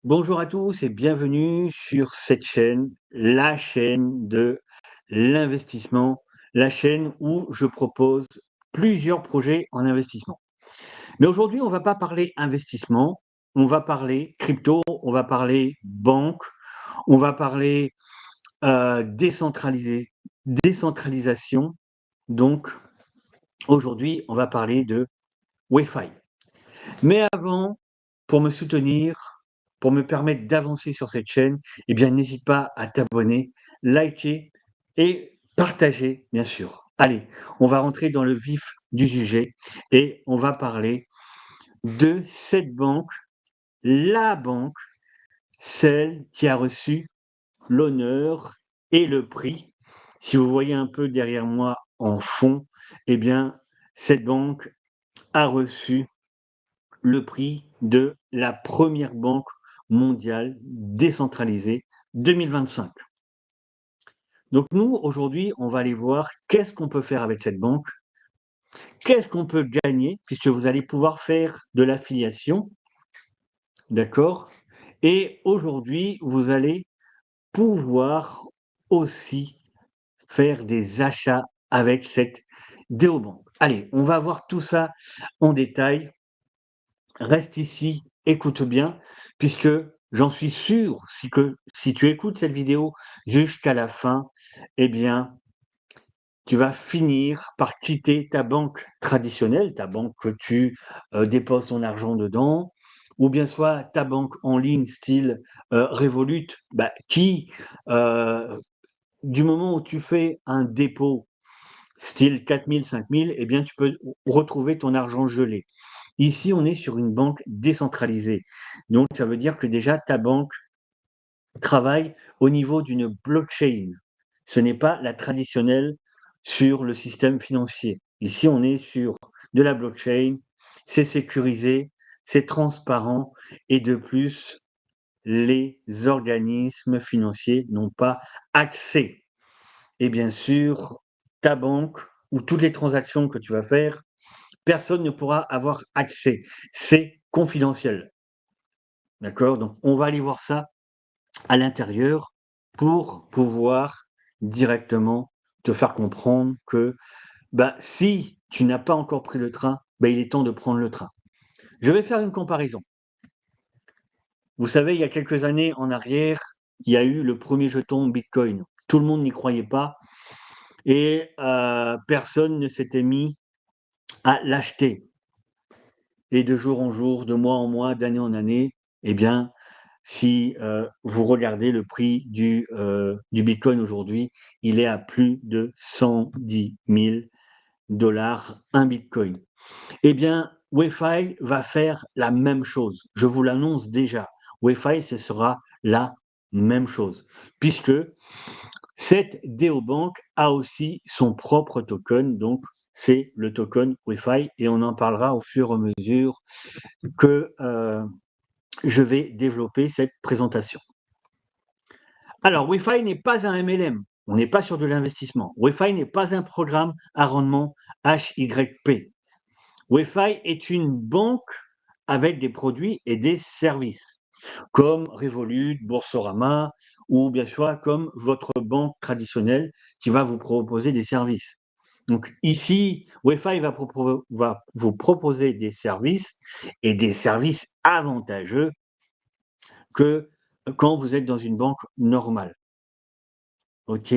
Bonjour à tous et bienvenue sur cette chaîne, la chaîne de l'investissement, la chaîne où je propose plusieurs projets en investissement. Mais aujourd'hui, on ne va pas parler investissement, on va parler crypto, on va parler banque, on va parler décentralisation. Donc aujourd'hui, on va parler de Wi-Fi. Mais avant, pour me soutenir, pour me permettre d'avancer sur cette chaîne, eh bien, n'hésite pas à t'abonner, liker et partager, bien sûr. Allez, on va rentrer dans le vif du sujet et on va parler de cette banque, la banque, celle qui a reçu l'honneur et le prix. Si vous voyez un peu derrière moi en fond, eh bien, cette banque a reçu le prix de la première banque mondiale décentralisée 2025. Donc nous, aujourd'hui, on va aller voir qu'est-ce qu'on peut faire avec cette banque, qu'est-ce qu'on peut gagner, puisque vous allez pouvoir faire de l'affiliation, d'accord? Et aujourd'hui, vous allez pouvoir aussi faire des achats avec cette DéoBank. Allez, on va voir tout ça en détail. Reste ici, écoute bien, puisque j'en suis sûr, si tu écoutes cette vidéo jusqu'à la fin, eh bien, tu vas finir par quitter ta banque traditionnelle, ta banque que tu déposes ton argent dedans, ou bien soit ta banque en ligne style Revolut, qui, euh, du moment où tu fais un dépôt style 4000, 5000, eh bien, tu peux retrouver ton argent gelé. Ici, on est sur une banque décentralisée. Donc, ça veut dire que déjà, ta banque travaille au niveau d'une blockchain. Ce n'est pas la traditionnelle sur le système financier. Ici, on est sur de la blockchain, c'est sécurisé, c'est transparent et de plus, les organismes financiers n'ont pas accès. Et bien sûr, ta banque ou toutes les transactions que tu vas faire, personne ne pourra avoir accès. C'est confidentiel. D'accord? Donc, on va aller voir ça à l'intérieur pour pouvoir directement te faire comprendre que si tu n'as pas encore pris le train, il est temps de prendre le train. Je vais faire une comparaison. Vous savez, il y a quelques années en arrière, il y a eu le premier jeton Bitcoin. Tout le monde n'y croyait pas et personne ne s'était mis à l'acheter. Et de jour en jour, de mois en mois, d'année en année, eh bien, si vous regardez le prix du Bitcoin aujourd'hui, il est à plus de 110 000 dollars un Bitcoin. Eh bien, Wi-Fi va faire la même chose. Je vous l'annonce déjà. Wi-Fi, ce sera la même chose, puisque cette DeoBank a aussi son propre token, donc c'est le token Wi-Fi, et on en parlera au fur et à mesure que je vais développer cette présentation. Alors, Wi-Fi n'est pas un MLM, on n'est pas sur de l'investissement. Wi-Fi n'est pas un programme à rendement HYP. Wi-Fi est une banque avec des produits et des services, comme Revolut, Boursorama, ou bien sûr comme votre banque traditionnelle qui va vous proposer des services. Donc ici, Wi-Fi va vous proposer des services et des services avantageux que quand vous êtes dans une banque normale. OK?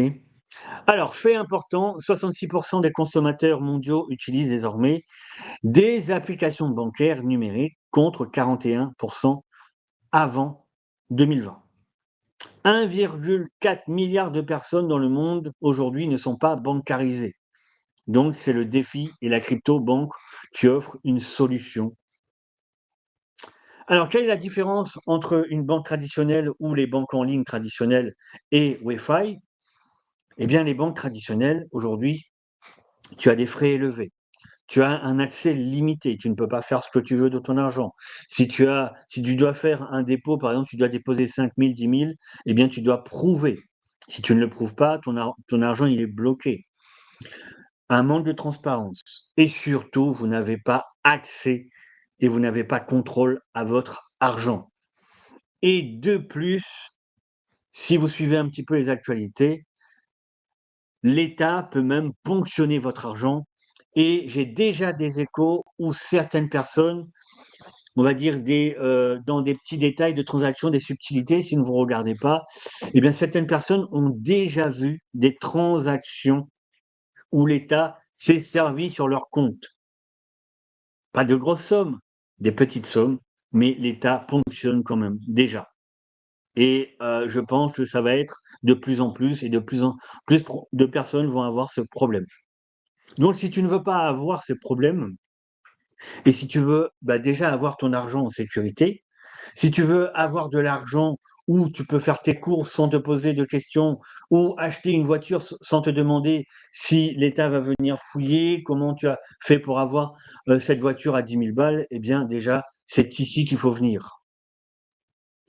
Alors, fait important, 66% des consommateurs mondiaux utilisent désormais des applications bancaires numériques contre 41% avant 2020. 1,4 milliard de personnes dans le monde aujourd'hui ne sont pas bancarisées. Donc, c'est le défi et la crypto-banque qui offre une solution. Alors, quelle est la différence entre une banque traditionnelle ou les banques en ligne traditionnelles et Wi-Fi? Eh bien, les banques traditionnelles, aujourd'hui, tu as des frais élevés. Tu as un accès limité, tu ne peux pas faire ce que tu veux de ton argent. Si tu dois faire un dépôt, par exemple, tu dois déposer 5 000, 10 000, eh bien, tu dois prouver. Si tu ne le prouves pas, ton argent, il est bloqué. Un manque de transparence. Et surtout, vous n'avez pas accès et vous n'avez pas contrôle à votre argent. Et de plus, si vous suivez un petit peu les actualités, l'État peut même ponctionner votre argent et j'ai déjà des échos où certaines personnes, on va dire dans des petits détails de transactions, des subtilités, si vous ne regardez pas, eh bien certaines personnes ont déjà vu des transactions où l'État s'est servi sur leur compte. Pas de grosses sommes, des petites sommes, mais l'État ponctionne quand même, déjà. Et je pense que ça va être de plus en plus et de plus en plus de personnes vont avoir ce problème. Donc si tu ne veux pas avoir ce problème et si tu veux, déjà avoir ton argent en sécurité, si tu veux avoir de l'argent où tu peux faire tes courses sans te poser de questions ou acheter une voiture sans te demander si l'État va venir fouiller, comment tu as fait pour avoir, cette voiture à 10 000 balles, eh bien déjà, c'est ici qu'il faut venir.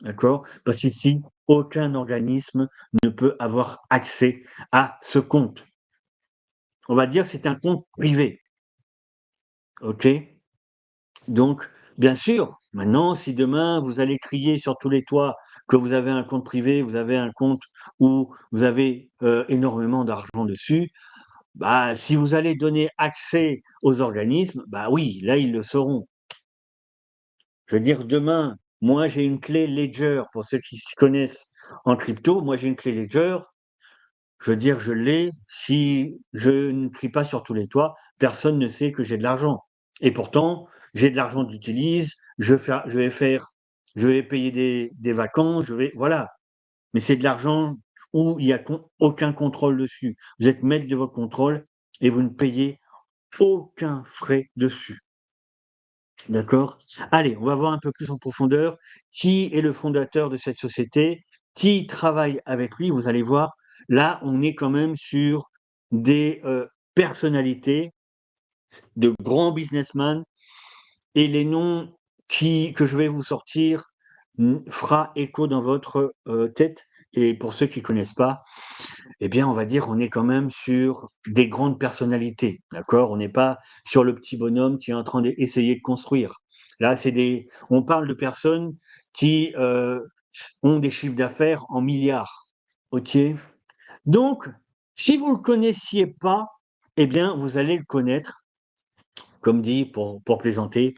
D'accord? Parce qu'ici, aucun organisme ne peut avoir accès à ce compte. On va dire c'est un compte privé. OK? Donc, bien sûr, maintenant, si demain vous allez crier sur tous les toits que vous avez un compte privé, vous avez un compte où vous avez énormément d'argent dessus, si vous allez donner accès aux organismes, oui, là, ils le sauront. Je veux dire, demain, moi, j'ai une clé Ledger, pour ceux qui s'y connaissent en crypto, moi, j'ai une clé Ledger. Je veux dire, je l'ai, si je ne crie pas sur tous les toits, personne ne sait que j'ai de l'argent. Et pourtant, j'ai de l'argent d'utilise, je vais payer des vacances, voilà. Mais c'est de l'argent où il n'y a aucun contrôle dessus. Vous êtes maître de votre contrôle et vous ne payez aucun frais dessus. D'accord? Allez, on va voir un peu plus en profondeur qui est le fondateur de cette société, qui travaille avec lui. Vous allez voir, là, on est quand même sur des personnalités, de grands businessmen, et les noms que je vais vous sortir fera écho dans votre tête. Et pour ceux qui ne connaissent pas, eh bien, on va dire, on est quand même sur des grandes personnalités, d'accord? On n'est pas sur le petit bonhomme qui est en train d'essayer de construire. Là, on parle de personnes qui ont des chiffres d'affaires en milliards, ok? Donc, si vous ne le connaissiez pas, eh bien, vous allez le connaître, comme dit pour plaisanter,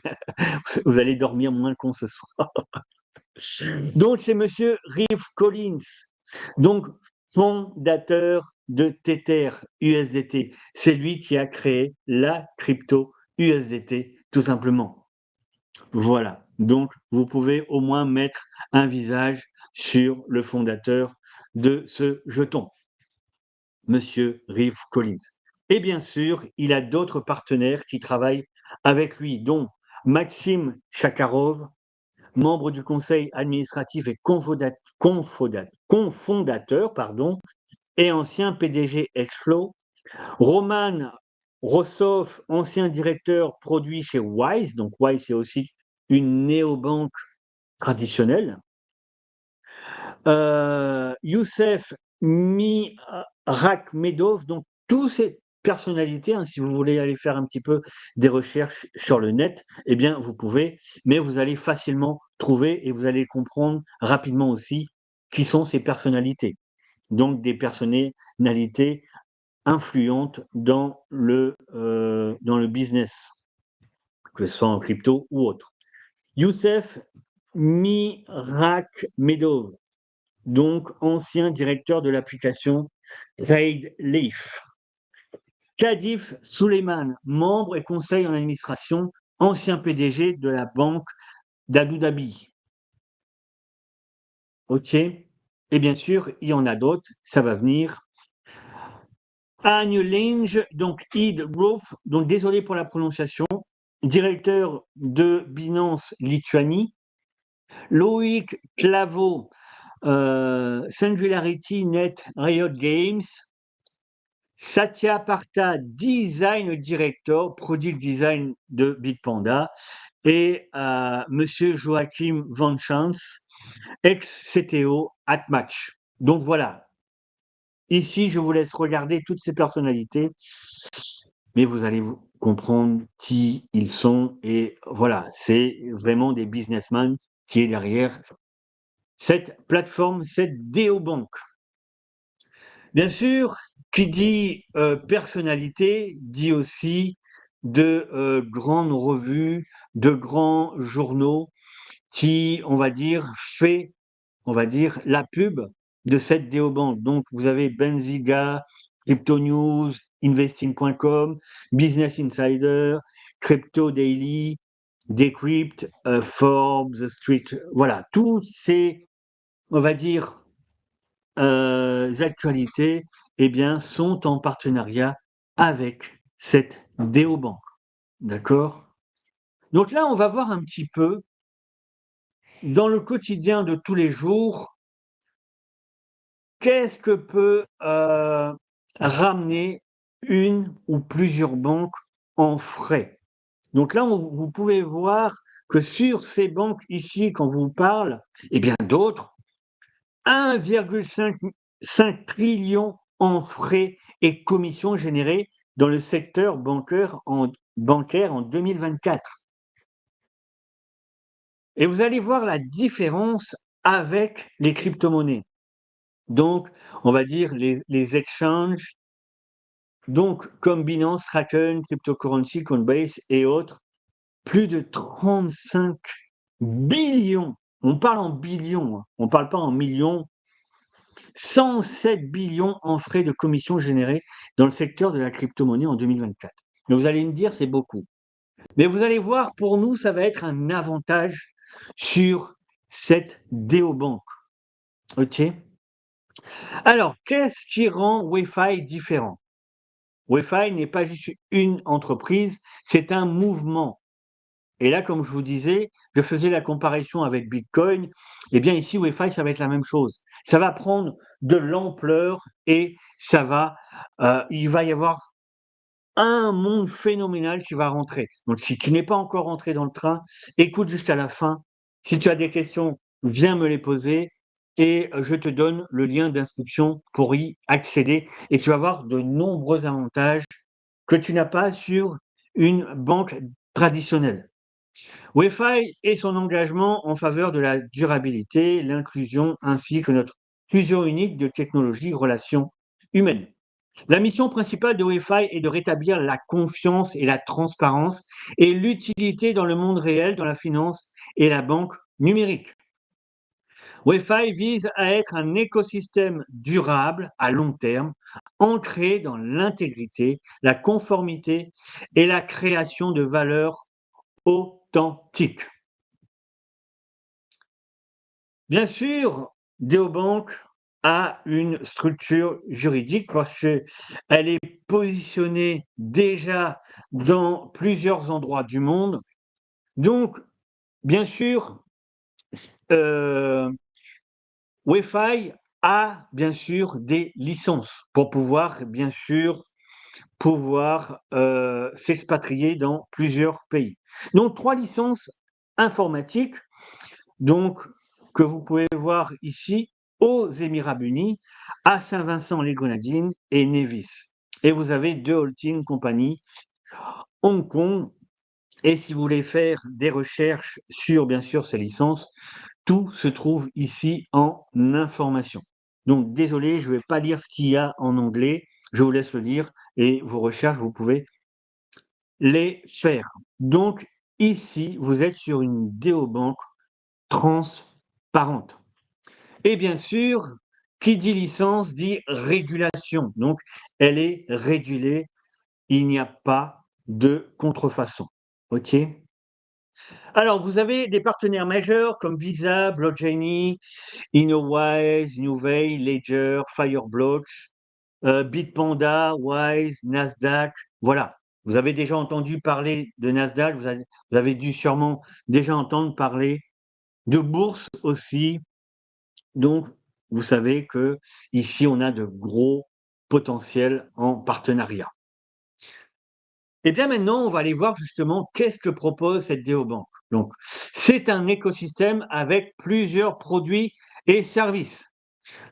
vous allez dormir moins con ce soir. Donc, c'est monsieur Reeve Collins, donc fondateur de Tether USDT. C'est lui qui a créé la crypto USDT, tout simplement. Voilà. Donc, vous pouvez au moins mettre un visage sur le fondateur de ce jeton, monsieur Reeve Collins. Et bien sûr, il a d'autres partenaires qui travaillent avec lui, dont Maxime Chakarov, membre du conseil administratif et cofondateur, et ancien PDG Exflow. Roman Rossov, ancien directeur produit chez Wise, donc Wise c'est aussi une néobanque traditionnelle. Youssef Mirakmedov, donc tous ces personnalités, si vous voulez aller faire un petit peu des recherches sur le net, eh bien vous pouvez, mais vous allez facilement trouver et vous allez comprendre rapidement aussi qui sont ces personnalités. Donc des personnalités influentes dans le business, que ce soit en crypto ou autre. Youssef Mirakmedov, donc ancien directeur de l'application Trade Leaf. Kadif Suleiman, membre et conseil en administration, ancien PDG de la banque d'Abu Dhabi. OK? Et bien sûr, il y en a d'autres, ça va venir. Agne Linge, donc Id Growth, donc désolé pour la prononciation, directeur de Binance Lituanie. Loïc Claveau, Singularity Net Riot Games. Satya Partha, Design Director, Product Design de Bitpanda, et Monsieur Joachim Van Chance, ex-CTO Atmatch. Donc voilà. Ici, je vous laisse regarder toutes ces personnalités, mais vous allez comprendre qui ils sont. Et voilà, c'est vraiment des businessmen qui est derrière cette plateforme, cette DeoBank. Bien sûr, qui dit personnalité dit aussi de grandes revues, de grands journaux qui, fait, la pub de cette DeoBank. Donc, vous avez Benzinga, Crypto News, Investing.com, Business Insider, Crypto Daily, Decrypt, Forbes, The Street. Voilà, tous ces, on va dire, actualités, eh bien, sont en partenariat avec cette DeoBank. D'accord? Donc là, on va voir un petit peu dans le quotidien de tous les jours, qu'est-ce que peut ramener une ou plusieurs banques en frais? Donc là, vous pouvez voir que sur ces banques ici, quand je vous parle, et bien d'autres, 1,5 trillion en frais et commissions générés dans le secteur bancaire en 2024. Et vous allez voir la différence avec les crypto-monnaies. Donc, on va dire les exchanges, donc comme Binance, Kraken, Cryptocurrency, Coinbase et autres, plus de 35 billions. On parle en billions, hein, on ne parle pas en millions. 107 billions en frais de commission générés dans le secteur de la crypto-monnaie en 2024. Mais vous allez me dire, c'est beaucoup. Mais vous allez voir, pour nous, ça va être un avantage sur cette DeoBank. OK? Alors, qu'est-ce qui rend Wi-Fi différent? Wi-Fi n'est pas juste une entreprise, c'est un mouvement. Et là, comme je vous disais, je faisais la comparaison avec Bitcoin. Eh bien, ici, Wi-Fi, ça va être la même chose. Ça va prendre de l'ampleur et il va y avoir un monde phénoménal qui va rentrer. Donc, si tu n'es pas encore rentré dans le train, écoute jusqu'à la fin. Si tu as des questions, viens me les poser et je te donne le lien d'inscription pour y accéder. Et tu vas avoir de nombreux avantages que tu n'as pas sur une banque traditionnelle. Wi-Fi et son engagement en faveur de la durabilité, l'inclusion ainsi que notre fusion unique de technologies relations humaines. La mission principale de Wi-Fi est de rétablir la confiance et la transparence et l'utilité dans le monde réel, dans la finance et la banque numérique. Wi-Fi vise à être un écosystème durable à long terme, ancré dans l'intégrité, la conformité et la création de valeurs authentiques. Bien sûr, DeoBank a une structure juridique parce qu'elle est positionnée déjà dans plusieurs endroits du monde. Donc, bien sûr, euh, Wi-Fi a bien sûr des licences pour pouvoir, bien sûr, s'expatrier dans plusieurs pays. Donc, 3 licences informatiques, donc, que vous pouvez voir ici aux Émirats unis, à Saint-Vincent-les-Grenadines et Nevis. Et vous avez 2 holding compagnies, Hong Kong, et si vous voulez faire des recherches sur, bien sûr, ces licences, tout se trouve ici en information. Donc désolé, je ne vais pas lire ce qu'il y a en anglais, je vous laisse le lire et vos recherches, vous pouvez les faire. Donc ici, vous êtes sur une DeoBank transparente. Et bien sûr, qui dit licence dit régulation. Donc, elle est régulée. Il n'y a pas de contrefaçon. OK? Alors, vous avez des partenaires majeurs comme Visa, Blockchain, InnoWise, Nuvei, Ledger, Fireblocks, Bitpanda, Wise, Nasdaq. Voilà. Vous avez déjà entendu parler de Nasdaq. Vous avez dû sûrement déjà entendre parler de bourse aussi. Donc, vous savez que ici, on a de gros potentiels en partenariat. Et bien maintenant, on va aller voir justement qu'est-ce que propose cette DeoBank. Donc, c'est un écosystème avec plusieurs produits et services.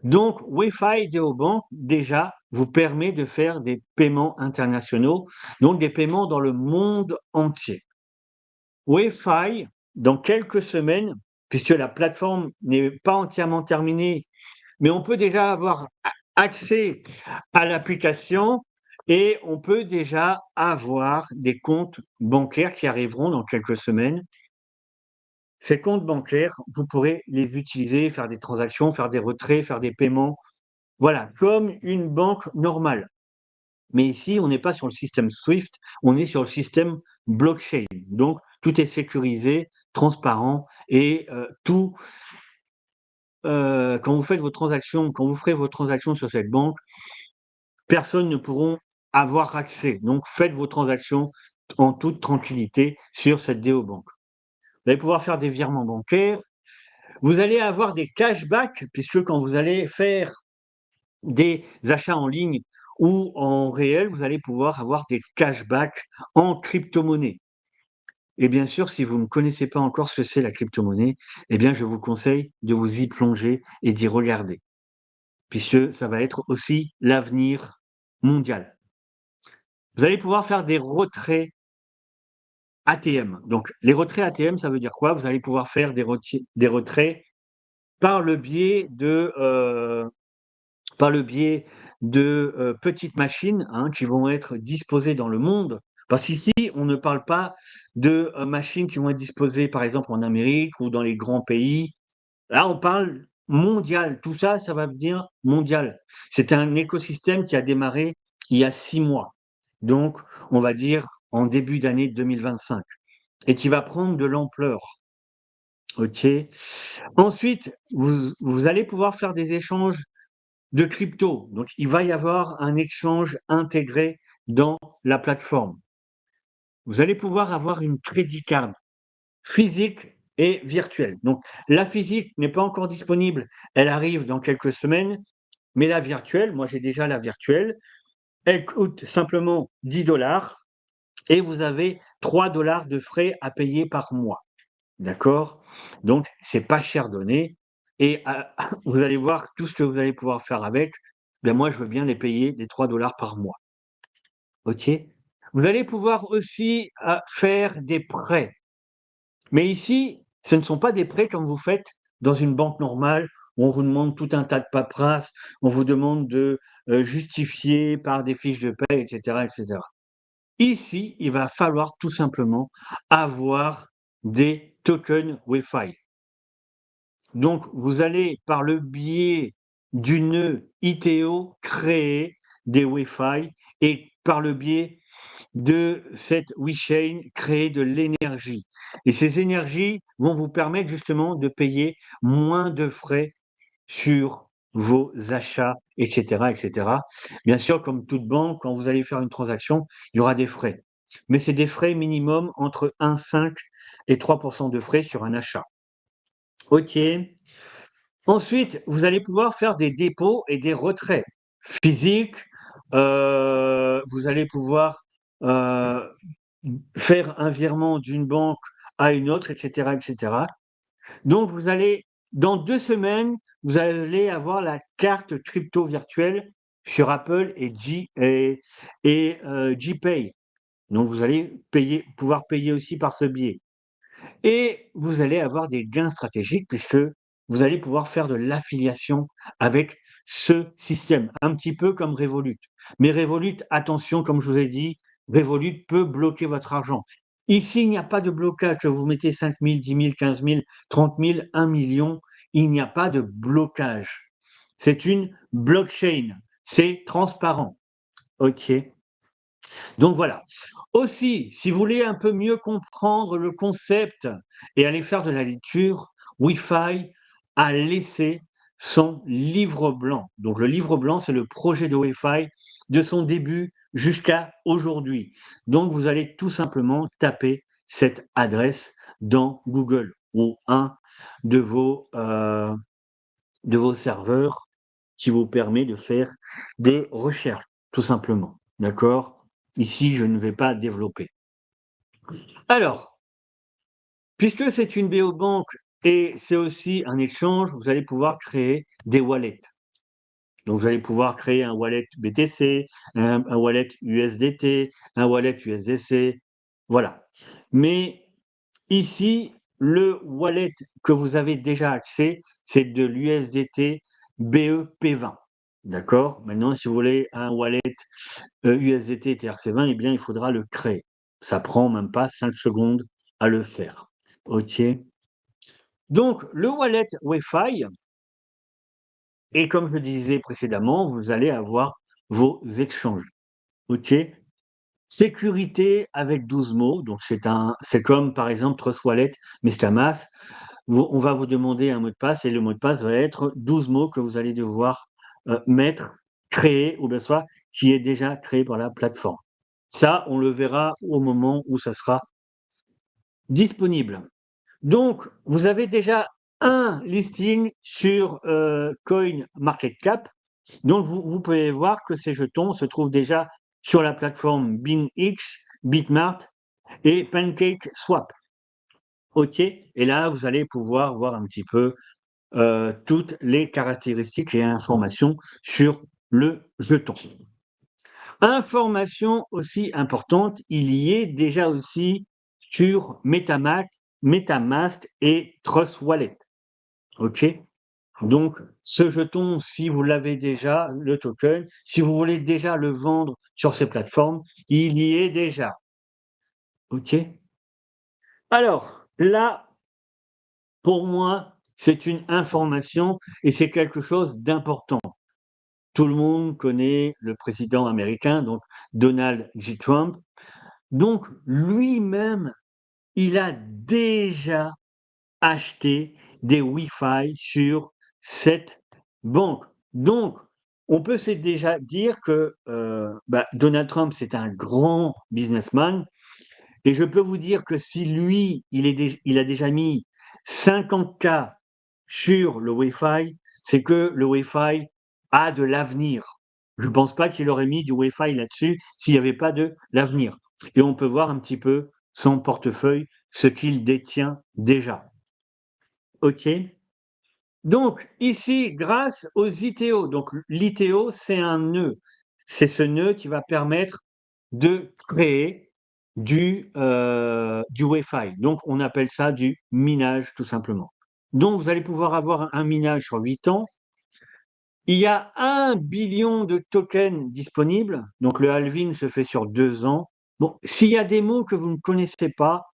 Donc, Wi-Fi DeoBank, déjà, vous permet de faire des paiements internationaux, donc des paiements dans le monde entier. Wi-Fi, dans quelques semaines, puisque la plateforme n'est pas entièrement terminée, mais on peut déjà avoir accès à l'application et on peut déjà avoir des comptes bancaires qui arriveront dans quelques semaines. Ces comptes bancaires, vous pourrez les utiliser, faire des transactions, faire des retraits, faire des paiements, voilà, comme une banque normale. Mais ici, on n'est pas sur le système SWIFT, on est sur le système blockchain. Donc, tout est sécurisé, transparent et tout. Quand vous faites vos transactions, quand vous ferez vos transactions sur cette banque, personne ne pourront avoir accès. Donc, faites vos transactions en toute tranquillité sur cette DeoBank. Vous allez pouvoir faire des virements bancaires. Vous allez avoir des cashbacks, puisque quand vous allez faire des achats en ligne ou en réel, vous allez pouvoir avoir des cashbacks en crypto-monnaie. Et bien sûr, si vous ne connaissez pas encore ce que c'est la crypto-monnaie, eh bien, je vous conseille de vous y plonger et d'y regarder, puisque ça va être aussi l'avenir mondial. Vous allez pouvoir faire des retraits ATM. Donc, les retraits ATM, ça veut dire quoi? Vous allez pouvoir faire des retraits par le biais de, petites machines, hein, qui vont être disposées dans le monde. Parce qu'ici, on ne parle pas de, machines qui vont être disposées, par exemple, en Amérique ou dans les grands pays. Là, on parle mondial. Tout ça, ça va venir mondial. C'est un écosystème qui a démarré il y a 6 mois. Donc, on va dire en début d'année 2025 et qui va prendre de l'ampleur. OK? Ensuite, vous allez pouvoir faire des échanges de crypto. Donc, il va y avoir un échange intégré dans la plateforme. Vous allez pouvoir avoir une crédit card physique et virtuelle. Donc, la physique n'est pas encore disponible, elle arrive dans quelques semaines, mais la virtuelle, moi j'ai déjà la virtuelle, elle coûte simplement 10 $ et vous avez 3 $ de frais à payer par mois. D'accord? Donc, c'est pas cher donné et vous allez voir tout ce que vous allez pouvoir faire avec. Ben moi, je veux bien les payer les 3 $ par mois. OK? Vous allez pouvoir aussi, faire des prêts. Mais ici, ce ne sont pas des prêts comme vous faites dans une banque normale où on vous demande tout un tas de paperasse, on vous demande de, justifier par des fiches de paie et cetera et cetera. Ici, il va falloir tout simplement avoir des tokens Wi-Fi. Donc, vous allez, par le biais du nœud ITO, créer des Wi-Fi et par le biais de cette WeChain, créer de l'énergie. Et ces énergies vont vous permettre justement de payer moins de frais sur vos achats, et cetera, et cetera. Bien sûr, comme toute banque, quand vous allez faire une transaction, il y aura des frais. Mais c'est des frais minimum entre 1,5 et 3 % de frais sur un achat. OK. Ensuite, vous allez pouvoir faire des dépôts et des retraits physiques. Vous allez pouvoir, heu, faire un virement d'une banque à une autre et cetera et cetera. Donc vous allez dans 2 semaines, vous allez avoir la carte crypto virtuelle sur Apple et GPay. Donc vous allez pouvoir payer aussi par ce biais. Et vous allez avoir des gains stratégiques puisque vous allez pouvoir faire de l'affiliation avec ce système, un petit peu comme Revolut. Mais Revolut, attention, comme je vous ai dit, Revolut peut bloquer votre argent. Ici, il n'y a pas de blocage, que vous mettez 5 000, 10 000, 15 000, 30 000, 1 million, il n'y a pas de blocage. C'est une blockchain, c'est transparent. OK. Donc voilà. Aussi, si vous voulez un peu mieux comprendre le concept et aller faire de la lecture, Wi-Fi a laissé son livre blanc. Donc le livre blanc, c'est le projet de Wi-Fi de son début jusqu'à aujourd'hui. Donc vous allez tout simplement taper cette adresse dans Google ou un de vos serveurs qui vous permet de faire des recherches, tout simplement. D'accord? Ici, je ne vais pas développer. Alors, puisque c'est une biobank et c'est aussi un échange, vous allez pouvoir créer des wallets. Donc, vous allez pouvoir créer un wallet BTC, un wallet USDT, un wallet USDC, voilà. Mais ici, le wallet que vous avez déjà accès, c'est de l'USDT BEP20. D'accord? Maintenant, si vous voulez un wallet USDT TRC20, eh bien, il faudra le créer. Ça prend même pas 5 secondes à le faire. OK? Donc, le wallet Wi-Fi, et comme je le disais précédemment, vous allez avoir vos échanges. OK? Sécurité avec 12 mots, donc c'est comme par exemple Trust Wallet, MetaMask. On va vous demander un mot de passe et le mot de passe va être 12 mots que vous allez devoir mettre, créer, ou bien soit qui est déjà créé par la plateforme. Ça, on le verra au moment où ça sera disponible. Donc, vous avez déjà un listing sur CoinMarketCap. Donc, vous pouvez voir que ces jetons se trouvent déjà sur la plateforme BingX, Bitmart et PancakeSwap. OK? Et là, vous allez pouvoir voir un petit peu toutes les caractéristiques et informations sur le jeton. Information aussi importante, il y est déjà aussi sur MetaMask et Trust Wallet. OK? Donc, ce jeton, si vous l'avez déjà, le token, si vous voulez déjà le vendre sur ces plateformes, il y est déjà. OK? Alors, là, pour moi, c'est une information et c'est quelque chose d'important. Tout le monde connaît le président américain, donc Donald J. Trump. Donc, lui-même, il a déjà acheté des Wi-Fi sur cette banque. Donc, on peut se déjà dire que Donald Trump, c'est un grand businessman. Et je peux vous dire que si lui, il a déjà mis 50K sur le Wi-Fi, c'est que le Wi-Fi a de l'avenir. Je ne pense pas qu'il aurait mis du Wi-Fi là-dessus s'il n'y avait pas de l'avenir. Et on peut voir un petit peu son portefeuille, ce qu'il détient déjà. OK? Donc, ici, grâce aux ITO, donc l'ITO, c'est un nœud. C'est ce nœud qui va permettre de créer du Wi-Fi. Donc, on appelle ça du minage, tout simplement. Donc, vous allez pouvoir avoir un minage sur 8 ans. Il y a 1 billion de tokens disponibles. Donc, le halving se fait sur 2 ans. Bon, s'il y a des mots que vous ne connaissez pas,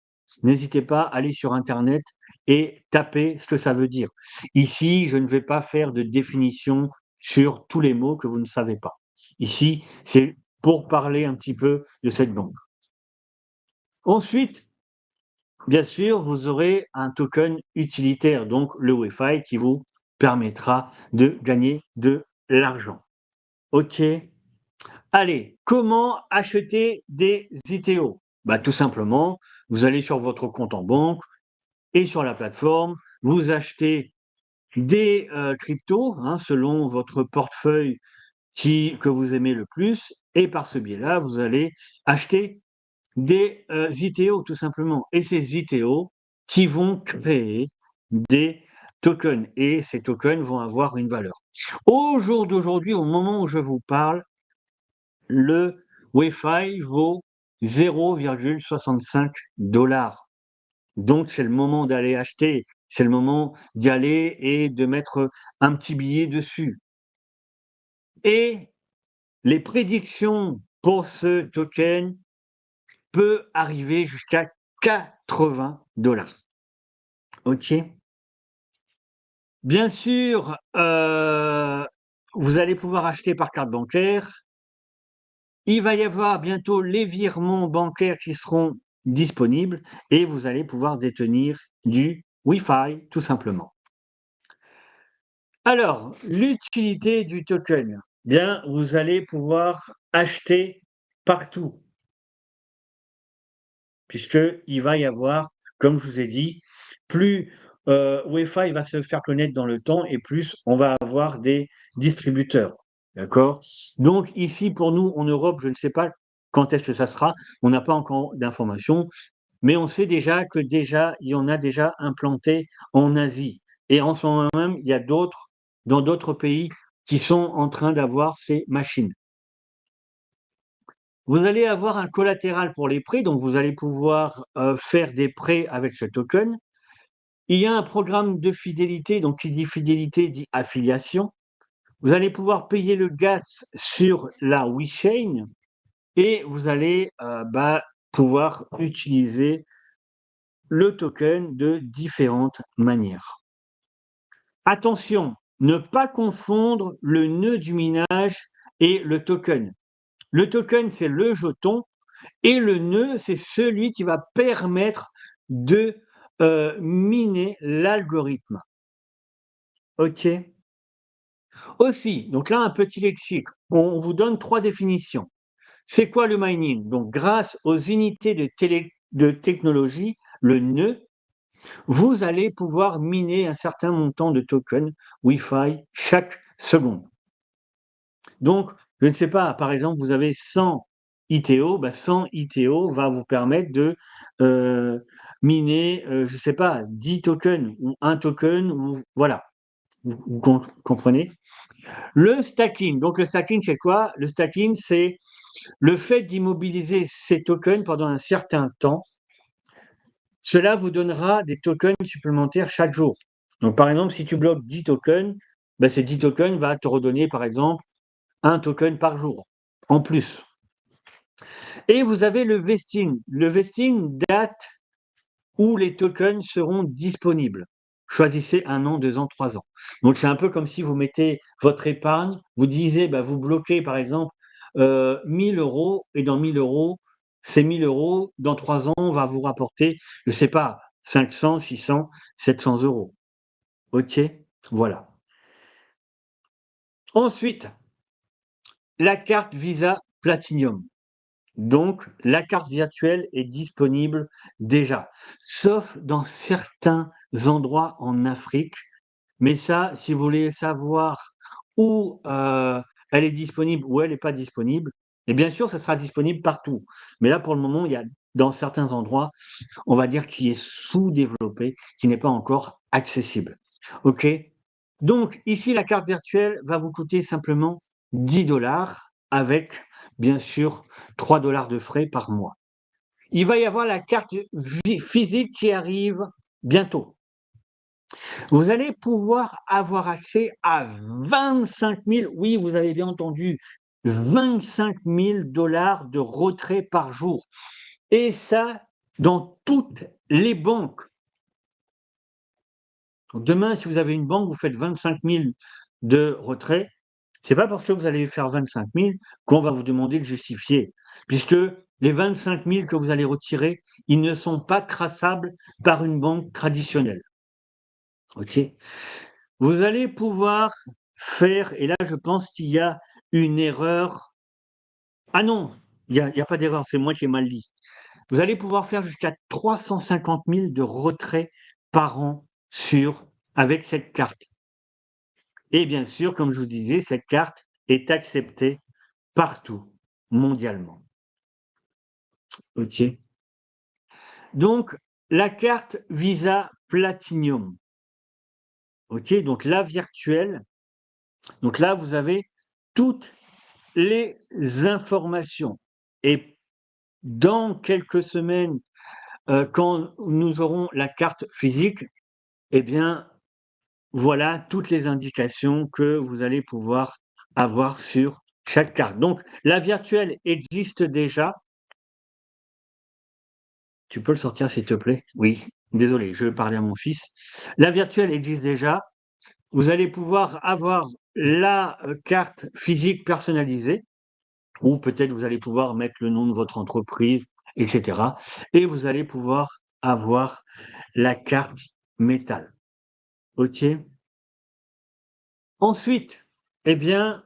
n'hésitez pas à aller sur internet et taper ce que ça veut dire. Ici, je ne vais pas faire de définition sur tous les mots que vous ne savez pas. Ici, c'est pour parler un petit peu de cette banque. Ensuite, bien sûr, vous aurez un token utilitaire, donc le Wi-Fi, qui vous permettra de gagner de l'argent. OK? Allez, comment acheter des ITO? Bah, tout simplement, vous allez sur votre compte en banque et sur la plateforme, vous achetez des cryptos, hein, selon votre portefeuille que vous aimez le plus, et par ce biais-là, vous allez acheter des ITO, tout simplement. Et ces ITO qui vont créer des tokens, et ces tokens vont avoir une valeur. Au jour d'aujourd'hui, au moment où je vous parle, le Wi-Fi vaut 0,65 dollars. Donc, c'est le moment d'aller acheter, c'est le moment d'y aller et de mettre un petit billet dessus. Et les prédictions pour ce token peuvent arriver jusqu'à 80 dollars. OK? Bien sûr, vous allez pouvoir acheter par carte bancaire. Il va y avoir bientôt les virements bancaires qui seront disponibles et vous allez pouvoir détenir du Wi-Fi, tout simplement. Alors, l'utilité du token, bien, vous allez pouvoir acheter partout, puisqu'il va y avoir, comme je vous ai dit, plus Wi-Fi va se faire connaître dans le temps et plus on va avoir des distributeurs. D'accord? Donc ici, pour nous, en Europe, je ne sais pas quand est-ce que ça sera, on n'a pas encore d'informations, mais on sait déjà que déjà, il y en a déjà implanté en Asie. Et en ce moment même, il y a dans d'autres pays qui sont en train d'avoir ces machines. Vous allez avoir un collatéral pour les prêts, donc vous allez pouvoir faire des prêts avec ce token. il y a un programme de fidélité, donc qui dit fidélité dit affiliation. Vous allez pouvoir payer le gaz sur la WeChain et vous allez pouvoir utiliser le token de différentes manières. Attention, ne pas confondre le nœud du minage et le token. Le token, c'est le jeton et le nœud, c'est celui qui va permettre de miner l'algorithme. OK? Aussi, donc là, un petit lexique. On vous donne 3 définitions. C'est quoi le mining? Donc, grâce aux unités de technologie, le nœud, vous allez pouvoir miner un certain montant de tokens Wi-Fi chaque seconde. Donc, je ne sais pas, par exemple, vous avez 100 ITO, 100 ITO va vous permettre de miner, je ne sais pas, 10 tokens ou 1 token, ou voilà, vous comprenez? Le stacking, donc le stacking, c'est quoi? Le stacking, c'est le fait d'immobiliser ces tokens pendant un certain temps. Cela vous donnera des tokens supplémentaires chaque jour. Donc, par exemple, si tu bloques 10 tokens, ces 10 tokens vont te redonner, par exemple, un token par jour, en plus. Et vous avez le vesting. Le vesting date où les tokens seront disponibles. Choisissez 1 an, 2 ans, 3 ans. Donc, c'est un peu comme si vous mettez votre épargne, vous disiez, vous bloquez, par exemple, 1000 euros, et dans 1000 euros, ces 1000 euros, dans 3 ans, on va vous rapporter, je ne sais pas, 500, 600, 700 euros. OK? Voilà. Ensuite, la carte Visa Platinum. Donc, la carte virtuelle est disponible déjà, sauf dans certains endroits en Afrique. Mais ça, si vous voulez savoir où elle est disponible, ou elle n'est pas disponible, et bien sûr, ça sera disponible partout. Mais là, pour le moment, il y a dans certains endroits, on va dire, qui est sous-développé, qui n'est pas encore accessible. OK? Donc, ici, la carte virtuelle va vous coûter simplement 10 $ avec, bien sûr, 3 $ de frais par mois. Il va y avoir la carte physique qui arrive bientôt. Vous allez pouvoir avoir accès à 25 000, oui, vous avez bien entendu, 25 000 $ de retrait par jour. Et ça, dans toutes les banques. Donc demain, si vous avez une banque, vous faites 25 000 de retrait, c'est pas parce que vous allez faire 25 000 qu'on va vous demander de justifier, puisque les 25 000 que vous allez retirer, ils ne sont pas traçables par une banque traditionnelle. OK? Vous allez pouvoir faire, et là je pense qu'il y a une erreur. Ah non, il y a pas d'erreur, c'est moi qui ai mal dit. Vous allez pouvoir faire jusqu'à 350 000 de retraits par an avec cette carte. Et bien sûr, comme je vous disais, cette carte est acceptée partout, mondialement. OK? Donc, la carte Visa Platinum. OK? Donc, la virtuelle. Donc là, vous avez toutes les informations. Et dans quelques semaines, quand nous aurons la carte physique, eh bien, voilà toutes les indications que vous allez pouvoir avoir sur chaque carte. Donc, la virtuelle existe déjà. Tu peux le sortir, s'il te plaît? Oui, désolé, je parlais à mon fils. La virtuelle existe déjà. Vous allez pouvoir avoir la carte physique personnalisée, ou peut-être vous allez pouvoir mettre le nom de votre entreprise, etc. Et vous allez pouvoir avoir la carte métal. OK? Ensuite, eh bien,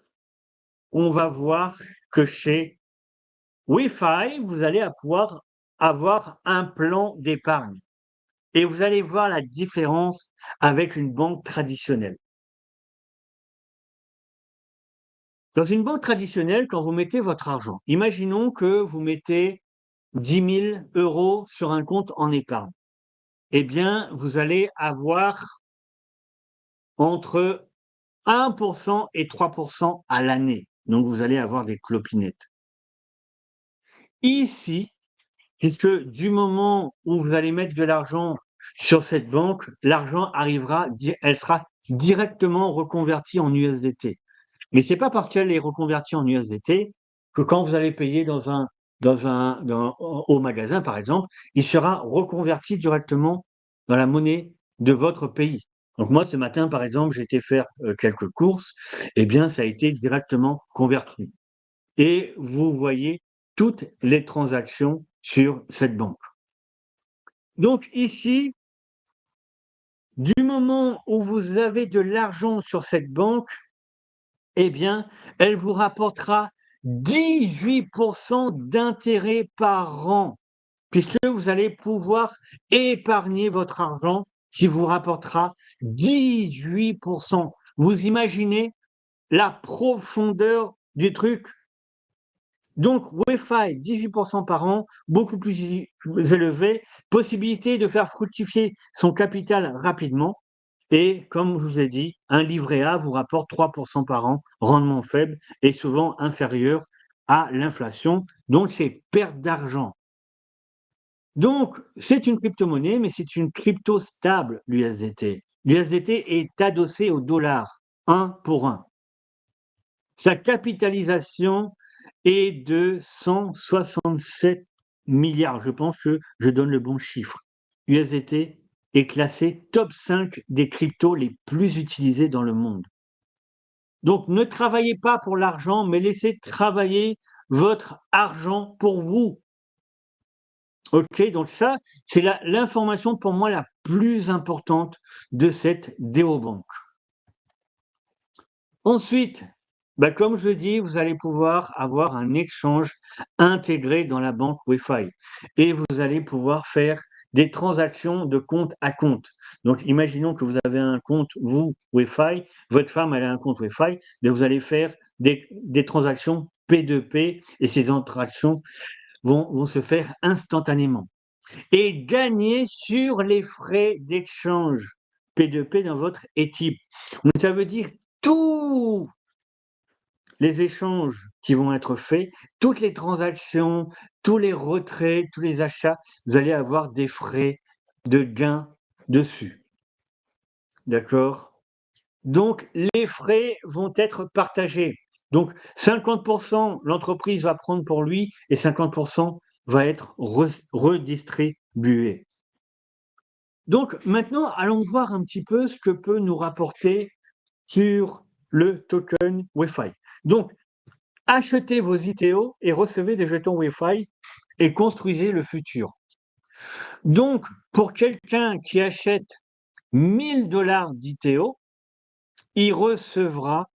on va voir que chez Wi-Fi, vous allez pouvoir avoir un plan d'épargne. Et vous allez voir la différence avec une banque traditionnelle. Dans une banque traditionnelle, quand vous mettez votre argent, imaginons que vous mettez 10 000 € sur un compte en épargne. Eh bien, vous allez avoir entre 1% et 3% à l'année. Donc, vous allez avoir des clopinettes. Ici, puisque du moment où vous allez mettre de l'argent sur cette banque, l'argent elle sera directement reconvertie en USDT. Mais c'est pas parce qu'elle est reconvertie en USDT que quand vous allez payer au magasin, par exemple, il sera reconverti directement dans la monnaie de votre pays. Donc moi, ce matin, par exemple, j'ai été faire quelques courses, eh bien, ça a été directement converti. Et vous voyez toutes les transactions sur cette banque. Donc ici, du moment où vous avez de l'argent sur cette banque, eh bien, elle vous rapportera 18% d'intérêt par an, puisque vous allez pouvoir épargner votre argent qui vous rapportera 18%. Vous imaginez la profondeur du truc? Donc, Wi-Fi, 18% par an, beaucoup plus élevé, possibilité de faire fructifier son capital rapidement. Et comme je vous ai dit, un livret A vous rapporte 3% par an, rendement faible et souvent inférieur à l'inflation. Donc, c'est perte d'argent. Donc, c'est une crypto-monnaie, mais c'est une crypto stable, l'USDT. L'USDT est adossé au dollar, un pour un. Sa capitalisation est de 167 milliards. Je pense que je donne le bon chiffre. USDT est classé top 5 des cryptos les plus utilisés dans le monde. Donc ne travaillez pas pour l'argent, mais laissez travailler votre argent pour vous. Ok, donc ça, c'est l'information pour moi la plus importante de cette DeoBank. Ensuite, comme je le dis, vous allez pouvoir avoir un échange intégré dans la banque Wi-Fi et vous allez pouvoir faire des transactions de compte à compte. Donc, imaginons que vous avez un compte, vous, Wi-Fi, votre femme, elle a un compte Wi-Fi, mais vous allez faire des transactions P2P et ces transactions vont se faire instantanément. Et gagner sur les frais d'échange P2P dans votre équipe. Donc, ça veut dire tout les échanges qui vont être faits, toutes les transactions, tous les retraits, tous les achats, vous allez avoir des frais de gain dessus. D'accord? Donc, les frais vont être partagés. Donc, 50%, l'entreprise va prendre pour lui et 50% va être redistribué. Donc, maintenant, allons voir un petit peu ce que peut nous rapporter sur le token Wi-Fi. Donc, achetez vos ITO et recevez des jetons Wi-Fi et construisez le futur. Donc, pour quelqu'un qui achète 1000 dollars d'ITO, il recevra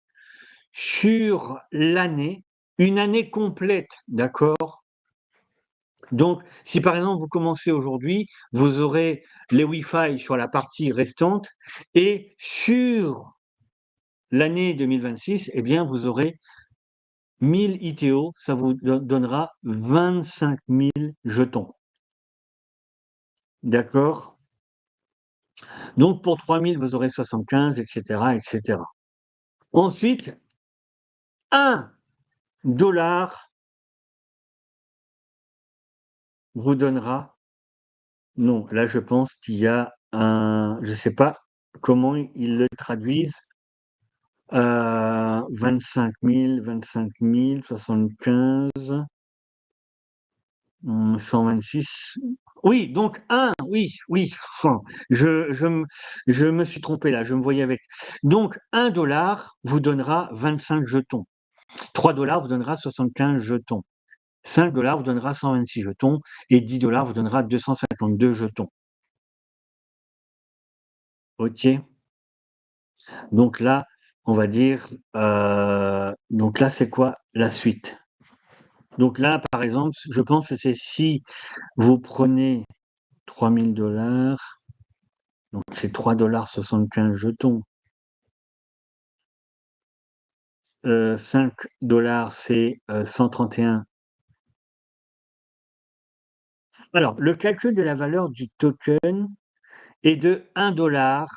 sur l'année, une année complète, d'accord? Donc, si par exemple vous commencez aujourd'hui, vous aurez les Wi-Fi sur la partie restante et sur l'année 2026, eh bien, vous aurez 1000 ITO, ça vous donnera 25 000 jetons. D'accord? Donc pour 3000, vous aurez 75, etc., etc. Ensuite, 1 dollar vous donnera, non, là je pense qu'il y a je ne sais pas comment ils le traduisent, 25 000, 75, 126. Oui, donc oui, oui, je me suis trompé là, je me voyais avec. Donc 1 dollar vous donnera 25 jetons. 3 dollars vous donnera 75 jetons. 5 dollars vous donnera 126 jetons et 10 dollars vous donnera 252 jetons. OK? Donc là, on va dire, donc là, c'est quoi la suite? Donc là, par exemple, je pense que c'est si vous prenez 3000 dollars, donc c'est 3,75 jetons. 5 dollars, c'est 131. Alors, le calcul de la valeur du token est de 1 dollar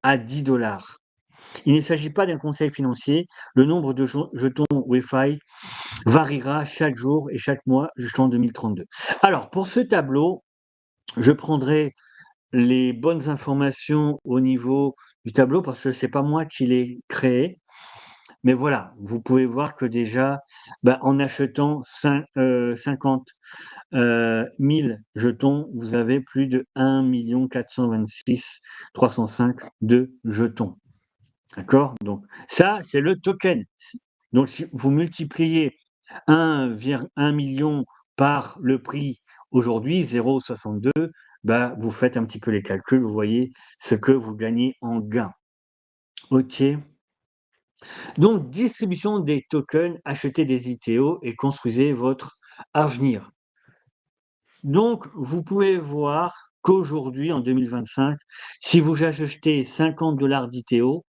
à 10 dollars. Il ne s'agit pas d'un conseil financier. Le nombre de jetons Wi-Fi variera chaque jour et chaque mois jusqu'en 2032. Alors, pour ce tableau, je prendrai les bonnes informations au niveau du tableau parce que c'est pas moi qui l'ai créé. Mais voilà, vous pouvez voir que déjà, en achetant 50 1000 jetons, vous avez plus de 1 426 305 de jetons. D'accord? Donc ça, c'est le token. Donc si vous multipliez 1 million par le prix aujourd'hui, 0,62, vous faites un petit peu les calculs, vous voyez ce que vous gagnez en gain. OK? Donc distribution des tokens, achetez des ITO et construisez votre avenir. Donc vous pouvez voir qu'aujourd'hui, en 2025, si vous achetez 50 d'ITO,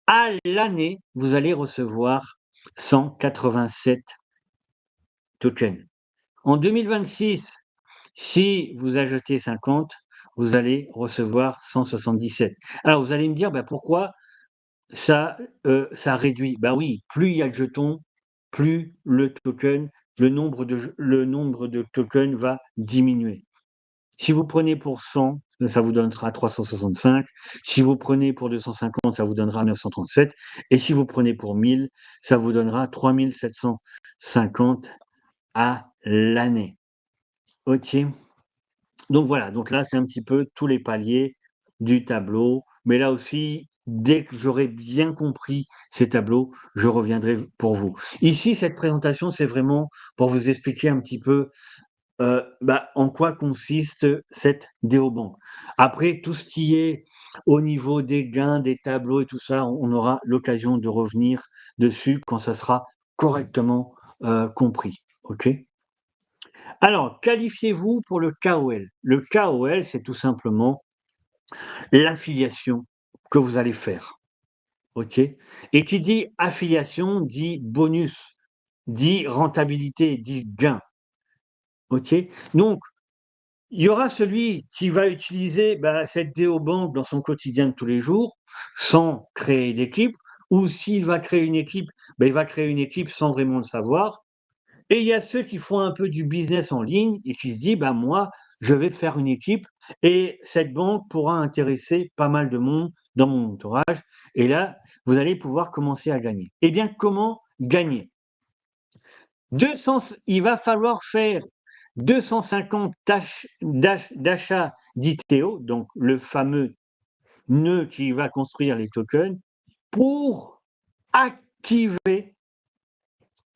à l'année, vous allez recevoir 187 tokens. En 2026, si vous achetez 50, vous allez recevoir 177. Alors vous allez me dire, pourquoi ça réduit? Oui, plus il y a de jetons, plus le nombre de tokens va diminuer. Si vous prenez pour 100, ça vous donnera 365. Si vous prenez pour 250, ça vous donnera 937. Et si vous prenez pour 1000, ça vous donnera 3750 à l'année. OK? Donc voilà, donc là, c'est un petit peu tous les paliers du tableau. Mais là aussi, dès que j'aurai bien compris ces tableaux, je reviendrai pour vous. Ici, cette présentation, c'est vraiment pour vous expliquer un petit peu en quoi consiste cette déobank. Après, tout ce qui est au niveau des gains, des tableaux et tout ça, on aura l'occasion de revenir dessus quand ça sera correctement compris. OK? Alors, qualifiez-vous pour le KOL. Le KOL, c'est tout simplement l'affiliation que vous allez faire. OK? Et qui dit affiliation dit bonus, dit rentabilité, dit gain. OK? Donc, il y aura celui qui va utiliser cette déobank dans son quotidien de tous les jours, sans créer d'équipe, ou s'il va créer une équipe, il va créer une équipe sans vraiment le savoir. Et il y a ceux qui font un peu du business en ligne et qui se disent, moi, je vais faire une équipe et cette banque pourra intéresser pas mal de monde dans mon entourage. Et là, vous allez pouvoir commencer à gagner. Eh bien, comment gagner? Il va falloir faire 250 d'achats d'ITO, donc le fameux nœud qui va construire les tokens, pour activer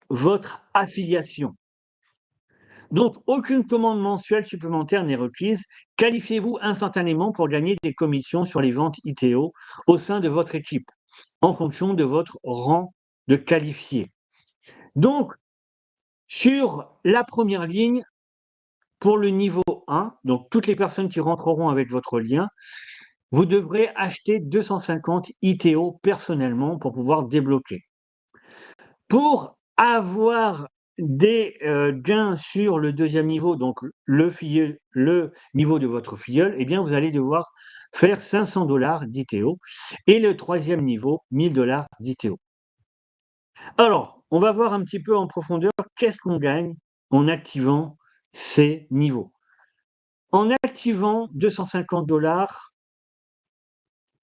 votre affiliation. Donc, aucune commande mensuelle supplémentaire n'est requise. Qualifiez-vous instantanément pour gagner des commissions sur les ventes ITO au sein de votre équipe, en fonction de votre rang de qualifié. Donc, sur la première ligne, pour le niveau 1, donc toutes les personnes qui rentreront avec votre lien, vous devrez acheter 250 ITO personnellement pour pouvoir débloquer. Pour avoir des gains sur le deuxième niveau, donc le niveau de votre filleul, eh bien, vous allez devoir faire 500 d'ITO et le troisième niveau, 1000 d'ITO. Alors, on va voir un petit peu en profondeur qu'est-ce qu'on gagne en activant ces niveaux. En activant 250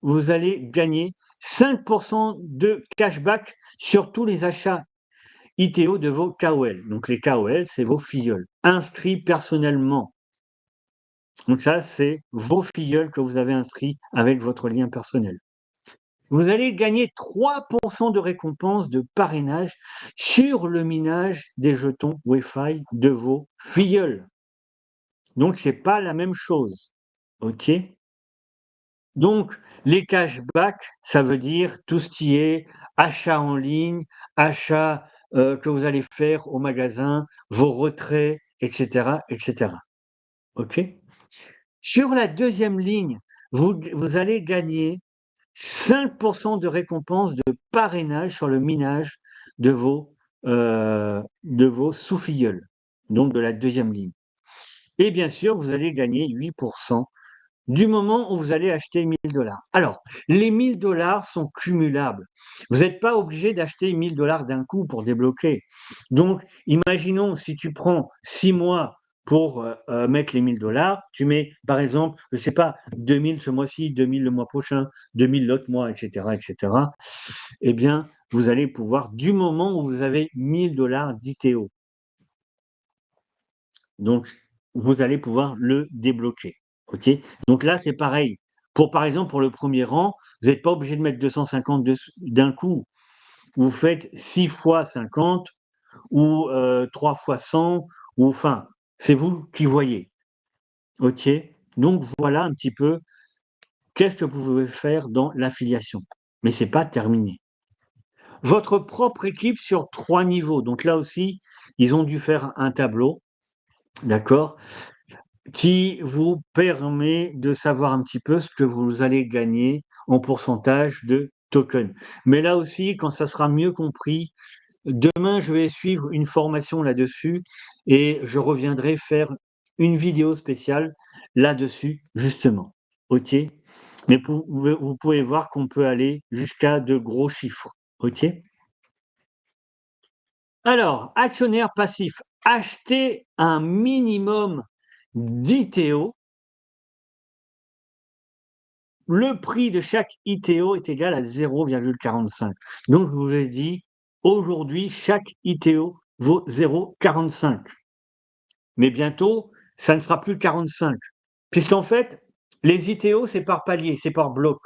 vous allez gagner 5% de cashback sur tous les achats ITO de vos KOL. Donc les KOL, c'est vos filleuls, inscrits personnellement. Donc ça, c'est vos filleuls que vous avez inscrits avec votre lien personnel. Vous allez gagner 3% de récompense de parrainage sur le minage des jetons Wi-Fi de vos filleuls. Donc c'est pas la même chose. OK? Donc, les cashbacks, ça veut dire tout ce qui est achat en ligne, achat que vous allez faire au magasin, vos retraits, etc., etc. OK? Sur la deuxième ligne, vous allez gagner 5% de récompense de parrainage sur le minage de vos sous-filleuls, donc de la deuxième ligne. Et bien sûr, vous allez gagner 8% du moment où vous allez acheter 1000 dollars. Alors, les 1000 dollars sont cumulables. Vous n'êtes pas obligé d'acheter 1000 dollars d'un coup pour débloquer. Donc, imaginons si tu prends 6 mois pour mettre les 1000 $. Tu mets, par exemple, je ne sais pas, 2000 ce mois-ci, 2000 le mois prochain, 2000 l'autre mois, etc., etc. Eh bien, vous allez pouvoir, du moment où vous avez 1000 $ d'ITO, donc vous allez pouvoir le débloquer. OK? Donc là, c'est pareil. Par exemple, pour le premier rang, vous n'êtes pas obligé de mettre 250 d'un coup. Vous faites 6 fois 50 ou 3 fois 100, ou enfin, c'est vous qui voyez. OK? Donc voilà un petit peu qu'est-ce que vous pouvez faire dans l'affiliation. Mais ce n'est pas terminé. Votre propre équipe sur 3 niveaux. Donc là aussi, ils ont dû faire un tableau, d'accord, qui vous permet de savoir un petit peu ce que vous allez gagner en pourcentage de tokens. Mais là aussi, quand ça sera mieux compris, demain, je vais suivre une formation là-dessus et je reviendrai faire une vidéo spéciale là-dessus, justement. OK? Mais vous pouvez voir qu'on peut aller jusqu'à de gros chiffres. OK? Alors, actionnaire passif, acheter un minimum d'ITO. Le prix de chaque ITO est égal à 0,45. Donc, je vous ai dit, aujourd'hui, chaque ITO vaut 0,45. Mais bientôt, ça ne sera plus 45. Puisqu'en fait, les ITO, c'est par palier, c'est par bloc.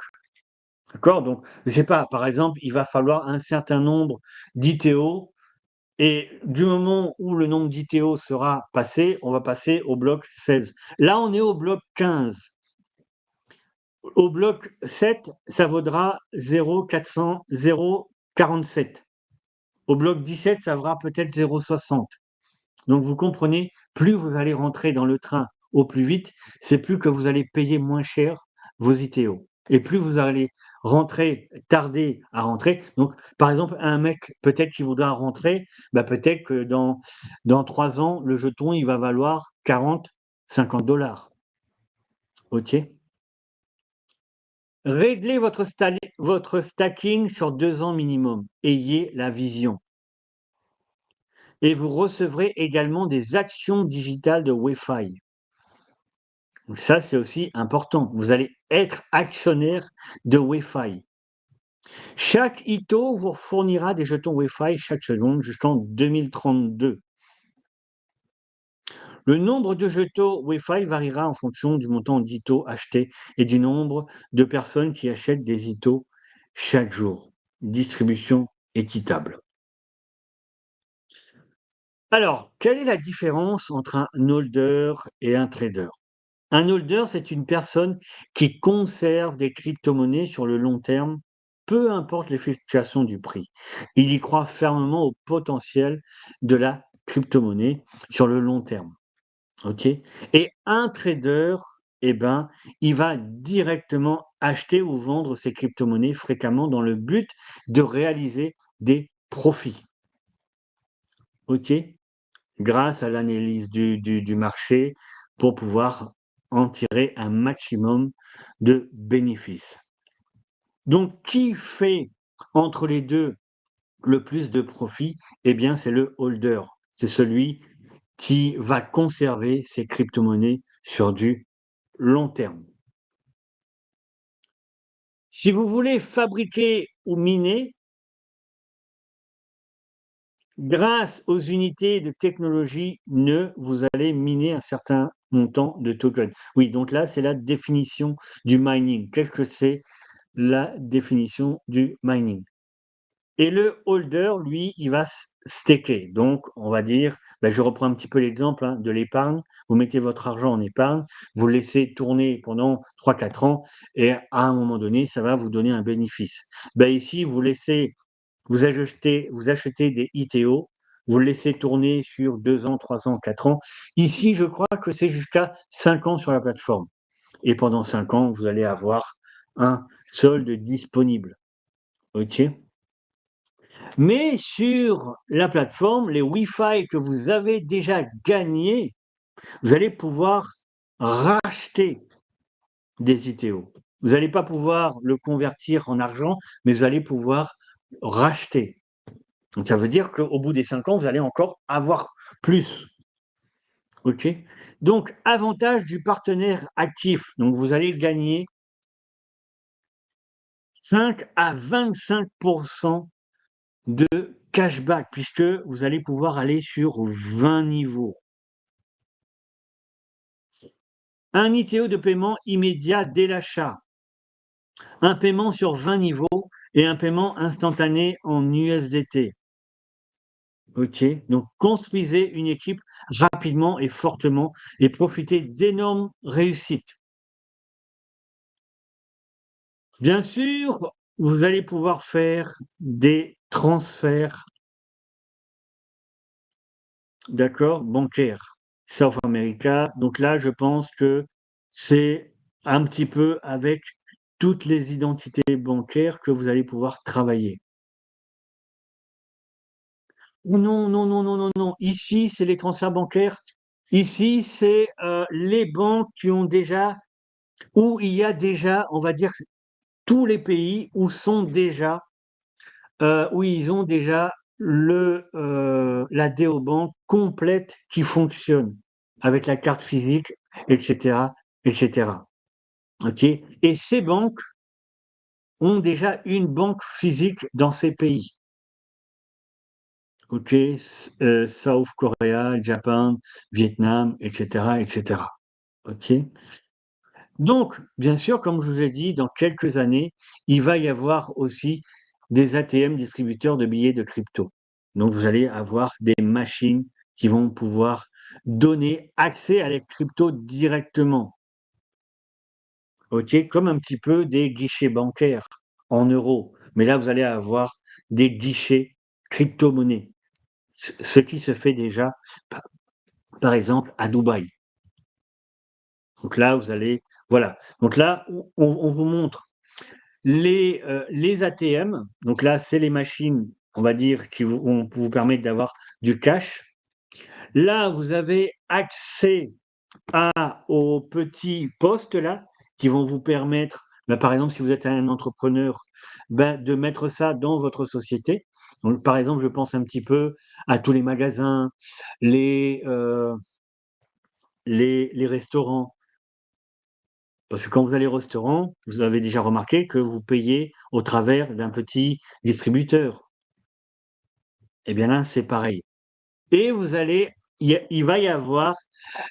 D'accord? Donc, je ne sais pas, par exemple, il va falloir un certain nombre d'ITO. Et du moment où le nombre d'ITO sera passé, on va passer au bloc 16. Là, on est au bloc 15. Au bloc 7, ça vaudra 0,400, 0,47. Au bloc 17, ça vaudra peut-être 0,60. Donc vous comprenez, plus vous allez rentrer dans le train au plus vite, c'est plus que vous allez payer moins cher vos ITO. Et plus vous allez rentrer, tarder à rentrer. Donc, par exemple, un mec, peut-être qui voudra rentrer, bah peut-être que dans 3 ans, le jeton, il va valoir 40, 50 $. OK? Réglez votre stacking sur 2 ans minimum. Ayez la vision. Et vous recevrez également des actions digitales de Wi-Fi. Donc ça, c'est aussi important. Vous allez être actionnaire de Wi-Fi. Chaque ITO vous fournira des jetons Wi-Fi chaque seconde jusqu'en 2032. Le nombre de jetons Wi-Fi variera en fonction du montant d'ITO acheté et du nombre de personnes qui achètent des ITO chaque jour. Distribution équitable. Alors, quelle est la différence entre un holder et un trader? Un holder, c'est une personne qui conserve des crypto-monnaies sur le long terme, peu importe les fluctuations du prix. Il y croit fermement au potentiel de la crypto-monnaie sur le long terme. OK? Et un trader, eh ben, il va directement acheter ou vendre ses crypto-monnaies fréquemment dans le but de réaliser des profits. OK? Grâce à l'analyse du marché pour pouvoir en tirer un maximum de bénéfices. Donc, qui fait entre les deux le plus de profit? Eh bien, c'est le holder. C'est celui qui va conserver ses crypto-monnaies sur du long terme. Si vous voulez fabriquer ou miner, grâce aux unités de technologie vous allez miner un certain montant de tokens. Oui, donc là, c'est la définition du mining. Qu'est-ce que c'est la définition du mining? Et le holder, lui, il va staker. Donc, on va dire, je reprends un petit peu l'exemple de l'épargne. Vous mettez votre argent en épargne, vous le laissez tourner pendant 3-4 ans et à un moment donné, ça va vous donner un bénéfice. Ici, vous achetez des ITO, vous le laissez tourner sur 2 ans, 3 ans, 4 ans. Ici, je crois que c'est jusqu'à 5 ans sur la plateforme. Et pendant 5 ans, vous allez avoir un solde disponible. OK? Mais sur la plateforme, les Wi-Fi que vous avez déjà gagnés, vous allez pouvoir racheter des ITO. Vous n'allez pas pouvoir le convertir en argent, mais vous allez pouvoir racheter. Donc ça veut dire qu'au bout des 5 ans, vous allez encore avoir plus. OK? Donc avantage du partenaire actif, donc vous allez gagner 5 à 25 de cashback puisque vous allez pouvoir aller sur 20 niveaux. Un ITO de paiement immédiat dès l'achat, un paiement sur 20 niveaux et un paiement instantané en USDT. OK? Donc construisez une équipe rapidement et fortement et profitez d'énormes réussites. Bien sûr, vous allez pouvoir faire des transferts, d'accord, bancaires. South America, donc là, je pense que c'est un petit peu avec toutes les identités bancaires que vous allez pouvoir travailler. Oh non, non, non, non, non, non. Ici, c'est les transferts bancaires. Ici, c'est, les banques qui ont déjà où il y a déjà, on va dire, tous les pays où sont déjà, où ils ont déjà la déobank complète qui fonctionne avec la carte physique et cetera et cetera. OK? Et ces banques ont déjà une banque physique dans ces pays. OK? South Korea, Japan, Vietnam et cetera. OK? Donc, bien sûr, comme je vous ai dit, dans quelques années, il va y avoir aussi des ATM distributeurs de billets de crypto. Donc, vous allez avoir des machines qui vont pouvoir donner accès à la crypto directement. OK? Comme un petit peu des guichets bancaires en euros. Mais là, vous allez avoir des guichets crypto-monnaies. Ce qui se fait déjà, pa par exemple, à Dubaï. Donc là, vous allez voilà. Donc là, on vous montre les ATM, donc là, c'est les machines, on va dire, qui vont vous permettre d'avoir du cash. Là, vous avez accès aux petits postes là, qui vont vous permettre, bah, par exemple, si vous êtes un entrepreneur, bah, de mettre ça dans votre société. Donc, par exemple, je pense un petit peu à tous les magasins, les, heu, les restaurants. Parce que quand vous allez au restaurant, vous avez déjà remarqué que vous payez au travers d'un petit distributeur. Eh bien là, c'est pareil. Et vous allez il va y avoir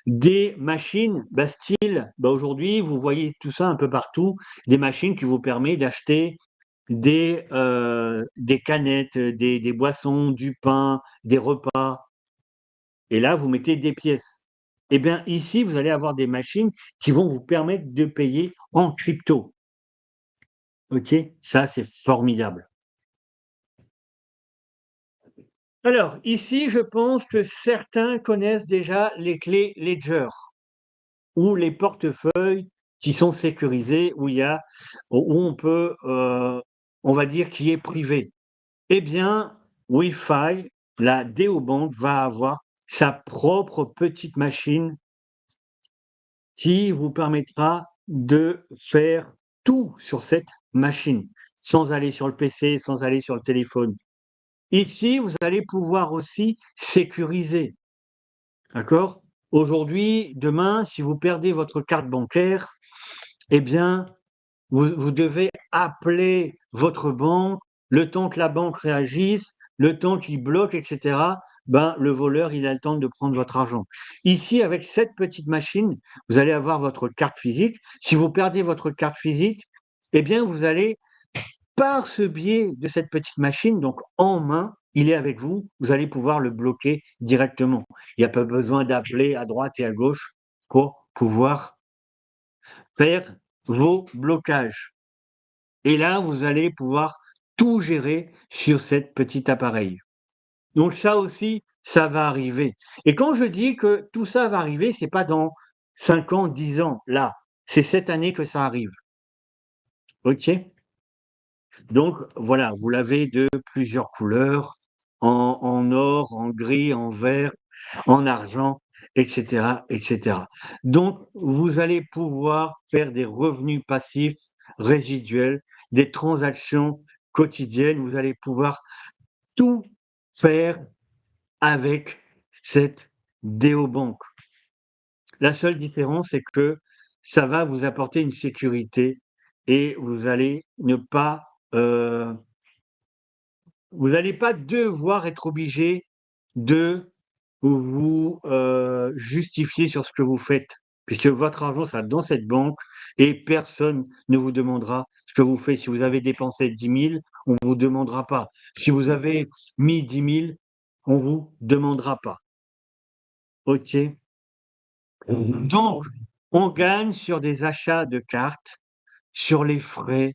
des machines, bah, style, bah, aujourd'hui, vous voyez tout ça un peu partout, des machines qui vous permet d'acheter des canettes, des boissons, du pain, des repas et là, vous mettez des pièces. Eh bien, ici, vous allez avoir des machines qui vont vous permettre de payer en crypto. OK? Ça, c'est formidable. Alors, ici, je pense que certains connaissent déjà les clés Ledger ou les portefeuilles qui sont sécurisés, où on peut, on va dire, qui est privé. Eh bien, Wi-Fi, la Déobank va avoir sa propre petite machine qui vous permettra de faire tout sur cette machine, sans aller sur le PC, sans aller sur le téléphone. Ici, vous allez pouvoir aussi sécuriser, d'accord? Aujourd'hui, demain, si vous perdez votre carte bancaire, eh bien, vous devez appeler votre banque, le temps que la banque réagisse, le temps qu'il bloque et cetera, ben, le voleur, il a le temps de prendre votre argent. Ici, avec cette petite machine, vous allez avoir votre carte physique. Si vous perdez votre carte physique, eh bien, vous allez par ce biais de cette petite machine, donc en main, il est avec vous, vous allez pouvoir le bloquer directement. Il n'y a pas besoin d'appeler à droite et à gauche pour pouvoir faire vos blocages. Et là, vous allez pouvoir tout gérer sur cet petit appareil. Donc ça aussi, ça va arriver. Et quand je dis que tout ça va arriver, c'est pas dans 5 ans, 10 ans, là. C'est cette année que ça arrive. OK? Donc voilà, vous l'avez de plusieurs couleurs, en or, en gris, en vert, en argent et cetera et cetera. Donc vous allez pouvoir faire des revenus passifs résiduels, des transactions quotidiennes, vous allez pouvoir tout faire avec cette déobank. La seule différence, c'est que ça va vous apporter une sécurité et vous n'allez pas devoir être obligé de vous, justifier sur ce que vous faites, puisque votre argent sera dans cette banque et personne ne vous demandera ce que vous faites. Si vous avez dépensé 10 000, on vous demandera pas. Si vous avez mis 10 000, on vous demandera pas. OK? Donc, on gagne sur des achats de cartes, sur les frais.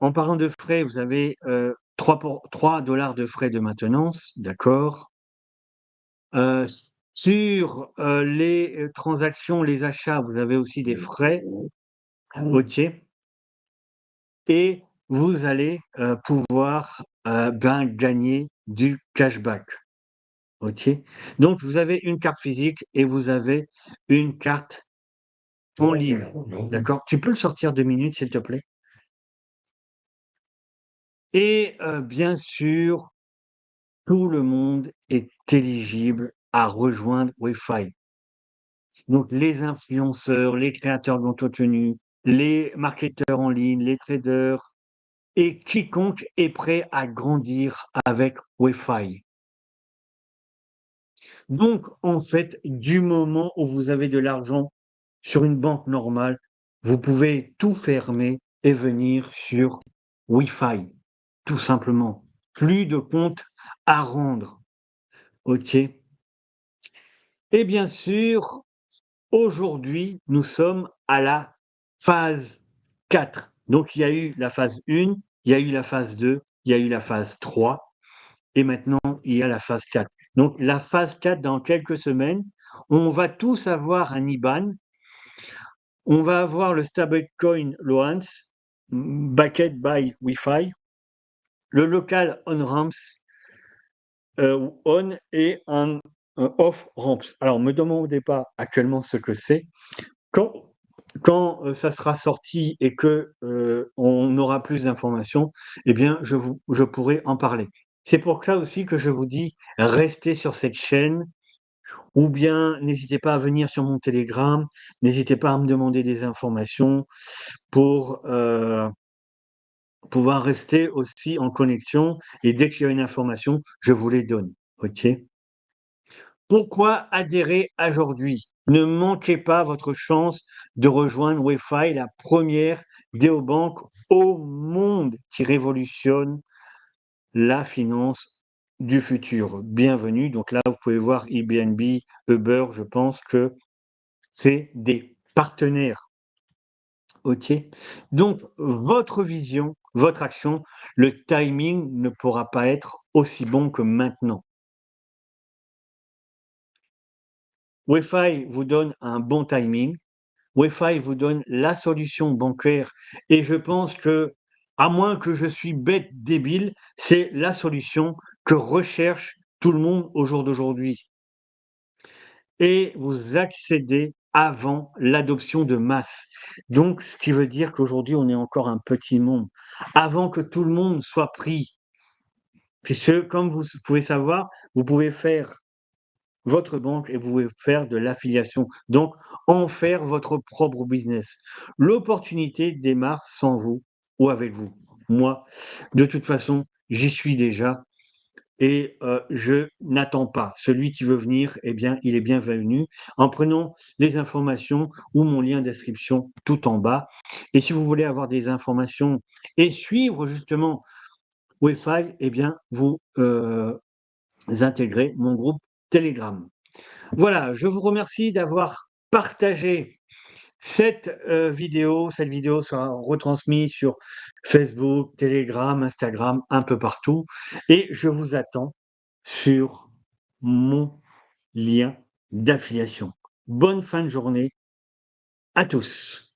En parlant de frais, vous avez, 3 $ de frais de maintenance, d'accord? Sur, les, transactions, les achats, vous avez aussi des frais, OK, et vous allez, pouvoir, gagner du cashback, OK? Donc vous avez une carte physique et vous avez une carte en ligne, d'accord? Tu peux le sortir 2 minutes, s'il te plaît? Et bien sûr, tout le monde est éligible à rejoindre Wi-Fi. Donc les influenceurs, les créateurs de contenu, les marketeurs en ligne, les traders et quiconque est prêt à grandir avec Wi-Fi. Donc en fait, du moment où vous avez de l'argent sur une banque normale, vous pouvez tout fermer et venir sur Wi-Fi, tout simplement. Plus de comptes à rendre, OK? Et bien sûr, aujourd'hui, nous sommes à la phase 4. Donc il y a eu la phase 1, il y a eu la phase 2, il y a eu la phase 3 et maintenant il y a la phase 4. Donc la phase 4, dans quelques semaines, on va tous avoir un IBAN, on va avoir le stablecoin Loans, backed by Wi-Fi, le local on-ramps, ou on et un off-ramps. Alors me demandez pas actuellement ce que c'est. Quand ça sera sorti et que, on aura plus d'informations, eh bien, je pourrai en parler. C'est pour ça aussi que je vous dis: restez sur cette chaîne ou bien n'hésitez pas à venir sur mon Telegram, n'hésitez pas à me demander des informations pour, pouvoir rester aussi en connexion et dès qu'il y a une information, je vous les donne. OK? Pourquoi adhérer aujourd'hui? Ne manquez pas votre chance de rejoindre Wi-Fi, la première néobanque au monde qui révolutionne la finance du futur. Bienvenue. Donc là, vous pouvez voir Airbnb, Uber, je pense que c'est des partenaires. OK? Donc, votre vision, votre action, le timing ne pourra pas être aussi bon que maintenant. Wi-Fi vous donne un bon timing. Wi-Fi vous donne la solution bancaire et je pense que, à moins que je suis bête, débile, c'est la solution que recherche tout le monde au jour d'aujourd'hui et vous accédez avant l'adoption de masse. Donc ce qui veut dire qu'aujourd'hui, on est encore un petit monde. Avant que tout le monde soit pris, puisque comme vous pouvez savoir, vous pouvez faire votre banque et vous pouvez faire de l'affiliation. Donc, en faire votre propre business. L'opportunité démarre sans vous ou avec vous. Moi, de toute façon, j'y suis déjà et je n'attends pas. Celui qui veut venir, eh bien, il est bienvenu en prenant les informations ou mon lien d'inscription tout en bas. Et si vous voulez avoir des informations et suivre justement Wi-Fi, eh bien, vous intégrez mon groupe Telegram. Voilà, je vous remercie d'avoir partagé cette, vidéo. Cette vidéo sera retransmise sur Facebook, Telegram, Instagram, un peu partout et je vous attends sur mon lien d'affiliation. Bonne fin de journée à tous.